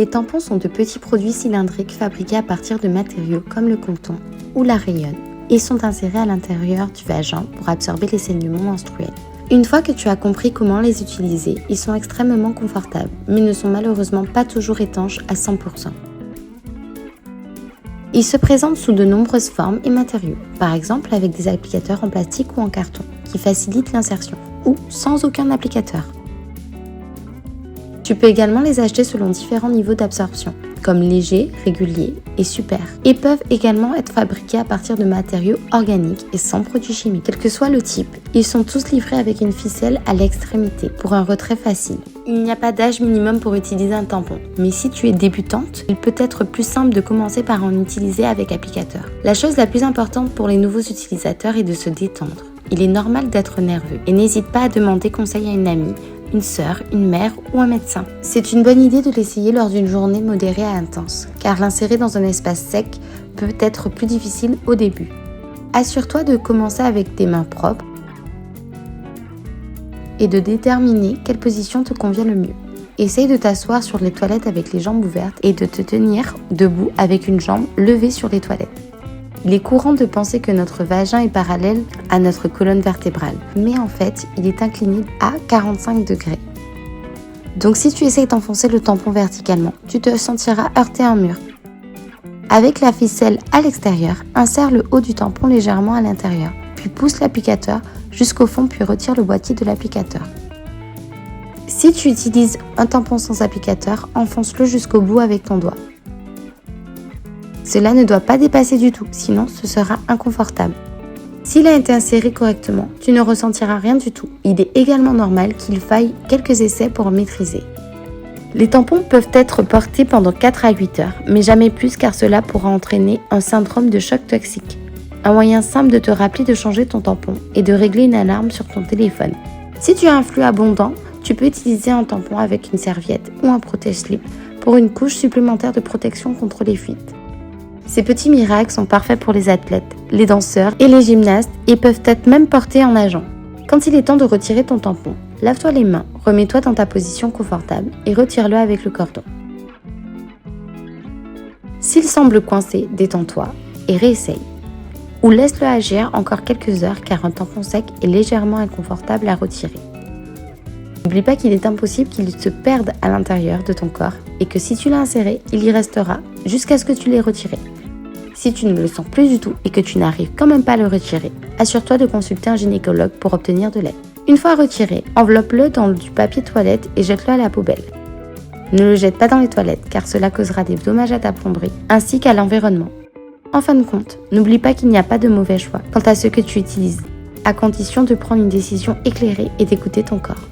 Les tampons sont de petits produits cylindriques fabriqués à partir de matériaux comme le coton ou la rayonne et sont insérés à l'intérieur du vagin pour absorber les saignements menstruels. Une fois que tu as compris comment les utiliser, ils sont extrêmement confortables, mais ne sont malheureusement pas toujours étanches à 100%. Ils se présentent sous de nombreuses formes et matériaux, par exemple avec des applicateurs en plastique ou en carton, qui facilitent l'insertion, ou sans aucun applicateur. Tu peux également les acheter selon différents niveaux d'absorption, comme léger, régulier et super, et peuvent également être fabriqués à partir de matériaux organiques et sans produits chimiques. Quel que soit le type, ils sont tous livrés avec une ficelle à l'extrémité pour un retrait facile. Il n'y a pas d'âge minimum pour utiliser un tampon, mais si tu es débutante, il peut être plus simple de commencer par en utiliser avec applicateur. La chose la plus importante pour les nouveaux utilisateurs est de se détendre. Il est normal d'être nerveux et n'hésite pas à demander conseil à une amie, une sœur, une mère ou un médecin. C'est une bonne idée de l'essayer lors d'une journée modérée à intense, car l'insérer dans un espace sec peut être plus difficile au début. Assure-toi de commencer avec tes mains propres et de déterminer quelle position te convient le mieux. Essaye de t'asseoir sur les toilettes avec les jambes ouvertes et de te tenir debout avec une jambe levée sur les toilettes. Il est courant de penser que notre vagin est parallèle à notre colonne vertébrale, mais en fait, il est incliné à 45 degrés. Donc si tu essayes d'enfoncer le tampon verticalement, tu te sentiras heurter un mur. Avec la ficelle à l'extérieur, insère le haut du tampon légèrement à l'intérieur, puis pousse l'applicateur jusqu'au fond puis retire le boîtier de l'applicateur. Si tu utilises un tampon sans applicateur, enfonce-le jusqu'au bout avec ton doigt. Cela ne doit pas dépasser du tout, sinon ce sera inconfortable. S'il a été inséré correctement, tu ne ressentiras rien du tout. Il est également normal qu'il faille quelques essais pour maîtriser. Les tampons peuvent être portés pendant 4 à 8 heures, mais jamais plus car cela pourra entraîner un syndrome de choc toxique. Un moyen simple de te rappeler de changer ton tampon est de régler une alarme sur ton téléphone. Si tu as un flux abondant, tu peux utiliser un tampon avec une serviette ou un protège-slip pour une couche supplémentaire de protection contre les fuites. Ces petits miracles sont parfaits pour les athlètes, les danseurs et les gymnastes et peuvent être même portés en nageant. Quand il est temps de retirer ton tampon, lave-toi les mains, remets-toi dans ta position confortable et retire-le avec le cordon. S'il semble coincé, détends-toi et réessaye. Ou laisse-le agir encore quelques heures car un tampon sec est légèrement inconfortable à retirer. N'oublie pas qu'il est impossible qu'il se perde à l'intérieur de ton corps et que si tu l'as inséré, il y restera jusqu'à ce que tu l'aies retiré. Si tu ne le sens plus du tout et que tu n'arrives quand même pas à le retirer, assure-toi de consulter un gynécologue pour obtenir de l'aide. Une fois retiré, enveloppe-le dans du papier toilette et jette-le à la poubelle. Ne le jette pas dans les toilettes car cela causera des dommages à ta plomberie ainsi qu'à l'environnement. En fin de compte, n'oublie pas qu'il n'y a pas de mauvais choix quant à ce que tu utilises, à condition de prendre une décision éclairée et d'écouter ton corps.